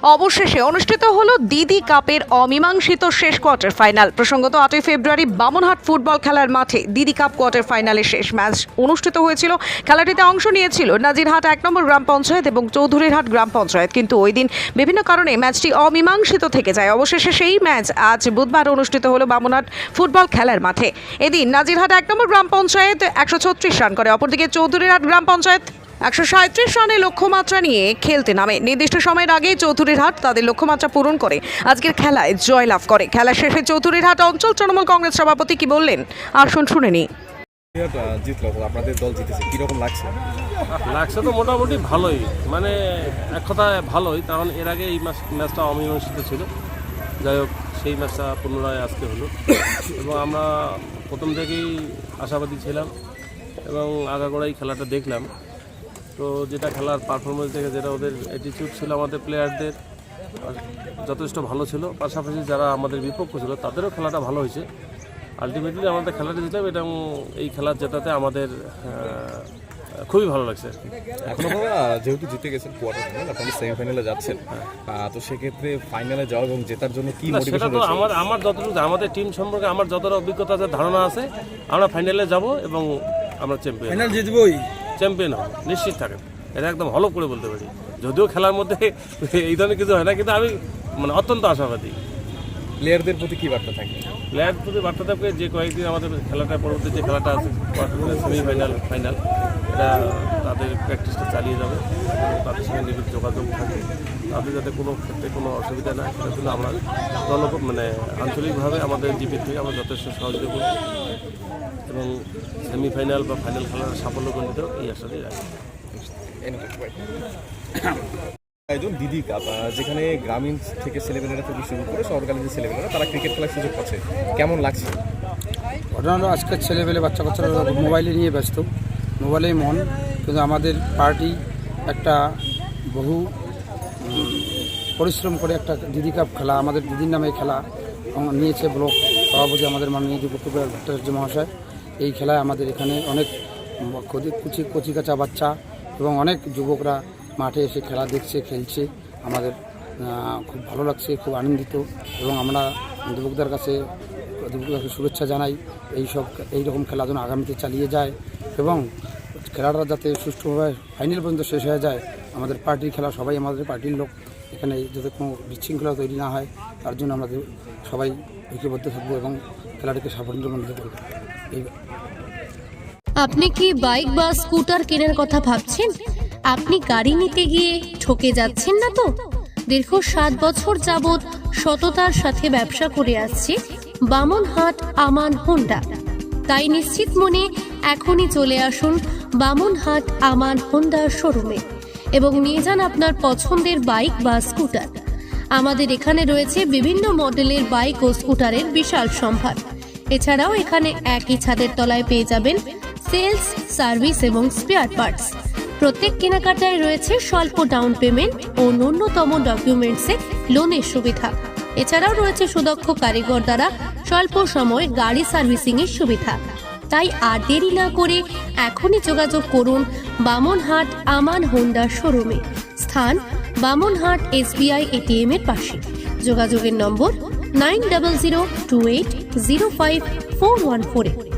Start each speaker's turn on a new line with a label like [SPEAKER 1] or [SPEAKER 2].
[SPEAKER 1] অবশেষে অনুষ্ঠিত হলো দিদি কাপের অমীমাংসিত শেষ কোয়ার্টার ফাইনাল। প্রসঙ্গত 8ই ফেব্রুয়ারি বামনহাট ফুটবল খেলার মাঠে দিদি কাপ কোয়ার্টার ফাইনালের শেষ ম্যাচ অনুষ্ঠিত হয়েছিল। খেলাটিতে অংশ নিয়েছিল নাজিরহাট 1 নম্বর গ্রাম পঞ্চায়েত এবং চৌধুরীরহাট গ্রাম পঞ্চায়েত, কিন্তু ওই দিন বিভিন্ন কারণে ম্যাচটি অমীমাংসিত থেকে যায়। অবশেষে সেই ম্যাচ আজ বুধবার অনুষ্ঠিত হলো বামনহাট ফুটবল খেলার মাঠে। এদিন নাজিরহাট 1 নম্বর গ্রাম পঞ্চায়েত 136 রান করে, অপরদিকে চৌধুরীরহাট গ্রাম পঞ্চায়েত 137 রানে লক্ষ্যমাত্রা নিয়ে খেলতে নামে। নির্দিষ্ট সময়ের আগে চৌধুরীরহাট তাদের লক্ষ্যমাত্রা পূরণ করে আজকের খেলায় জয়লাভ করে। খেলা শেষে চৌধুরীরহাট অঞ্চল তৃণমূল কংগ্রেস সভাপতি কি বললেন আসুন শুনে নি।
[SPEAKER 2] আপনাদের দল জিতেছে, কিরকম লাগছে?
[SPEAKER 3] লাগছে তো মোটামুটি ভালোই, মানে এক কথায় ভালোই, কারণ এর আগে এই ম্যাচটা অমীমাংসিত ছিল। যাই হোক, সেই ম্যাচটা পুনরায় আজকে হলো এবং আমরা প্রথম থেকেই আশাবাদী ছিলাম এবং আগাগোড়াই খেলাটা দেখলাম। তো যেটা খেলার পারফরমেন্স দেখে যেটা ওদের অ্যাটিটিউড ছিল আমাদের প্লেয়ারদের যথেষ্ট ভালো ছিল, পাশাপাশি যারা আমাদের বিপক্ষ ছিল তাদেরও খেলাটা ভালো হয়েছে। আলটিমেটলি আমাদের খেলাটা জিতলাম এবং এই খেলার জেতাতে আমাদের খুবই ভালো লাগছে।
[SPEAKER 2] এখনো যেহেতু জিতে গেছেন কোয়ার্টার ফাইনাল, আপনারা সেমিফাইনালে যাচ্ছেন, তো সেক্ষেত্রে ফাইনালে যাওয়া এবং জেতার জন্য কি মোটিভেশন
[SPEAKER 3] সেটা তো আমার যতটুকু আমাদের টিম সম্পর্কে আমার যতটা অভিজ্ঞতা আছে, ধারণা আছে, আমরা ফাইনালে যাব এবং আমরা চ্যাম্পিয়ন হব নিশ্চিত থাকেন। এটা একদম হলফ করে বলতে পারি। যদিও খেলার মধ্যে এই ধরনের কিছু হয় না, কিন্তু আমি অত্যন্ত আশাবাদী।
[SPEAKER 2] প্লেয়ারদের প্রতি কী বার্তা থাকে?
[SPEAKER 3] প্লেয়ারদের প্রতি বার্তা থাকবে যে কয়েকদিন আমাদের খেলাটা পরবর্তী যে খেলাটা আছে সেমিফাইনাল ফাইনাল, এটা তাদের প্র্যাকটিসটা চালিয়ে যাবে, তাদের সঙ্গে নিবিড় যোগাযোগ থাকে, তাদের যাতে কোনো ক্ষেত্রে কোনো অসুবিধা না, সেটার জন্য আমরা আঞ্চলিকভাবে আমাদের জিপির থেকে আমরা যথেষ্ট সহযোগিতা করব এবং সেমিফাইনাল বা ফাইনাল খেলার সাফল্য গণিত এই আশাতেই রাখি।
[SPEAKER 2] দিদি কাপ, যেখানে গ্রামীণ থেকে ছেলেমেয়েরা থেকে শুরু করে শহরকালীন যে ছেলেমেয়েরা তারা ক্রিকেট খেলার সুযোগ পাচ্ছে, কেমন লাগছে?
[SPEAKER 4] ঘটনা হলো আজকের ছেলেমেলে বাচ্চা কাচ্চারা মোবাইলে নিয়ে ব্যস্ত, মোবাইলেই মন। কিন্তু আমাদের পার্টি একটা বহু পরিশ্রম করে একটা দিদি কাপ খেলা, আমাদের দিদির নামে খেলা নিয়েছে ব্লক সভাপতি আমাদের মাননীয় যুবকুমার ভট্টাচার্য মহাশয়। এই খেলায় আমাদের এখানে অনেক কচিকাচা বাচ্চা এবং অনেক যুবকরা মাঠে এসে খেলা দেখছে, খেলছে। আমাদের খুব ভালো লাগছে, খুব আনন্দিত এবং আমরা যুবকদের কাছে শুভেচ্ছা জানাই। এইরকম খেলা যেন আগামীতে চালিয়ে যায় এবং খেলাটা যাতে সুষ্ঠুভাবে ফাইনাল পর্যন্ত শেষ হয়ে যায়। আমাদের পার্টির খেলা, সবাই আমাদের পার্টির লোক, এখানে যাতে কোনো বিশৃঙ্খলা তৈরি না হয় তার জন্য আমাদের সবাই ঐক্যবদ্ধ থাকবো এবং খেলাটিকে সাফল্যমণ্ডিত করবো।
[SPEAKER 5] আপনি কি বাইক বা স্কুটার কেনার কথা ভাবছেন? আপনি গাড়ি নিতে গিয়ে ঠকে যাচ্ছেন না তো? দীর্ঘ 7 বছর যাবৎ সততার সাথে ব্যবসা করে আসছে বামনহাট আমান হোন্ডা। তাই নিশ্চিত মনে এখনই চলে আসুন বামনহাট আমান হোন্ডা শোরুমে এবং নিয়ে যান আপনার পছন্দের বাইক বা স্কুটার। আমাদের এখানে রয়েছে বিভিন্ন মডেলের বাইক ও স্কুটারের বিশাল সম্ভার। এছাড়াও এখানে একই ছাদের তলায় পেয়ে যাবেন সেলস, সার্ভিস এবং স্পেয়ার পার্টস। প্রত্যেক কেনাকাটায় রয়েছে স্বল্প ডাউন পেমেন্ট ও ন্যূনতম ডকুমেন্টসে লোনের সুবিধা। এছাড়াও রয়েছে সুদক্ষ কারিগর দ্বারা স্বল্প সময়ে গাড়ি সার্ভিসিং এর সুবিধা। তাই আর দেরি না করে এখনই যোগাযোগ করুন বামনহাট আমান হোন্ডা শোরুমে। স্থান বামনহাট SBI ATM এর পাশে। যোগাযোগের নম্বর 9002805414।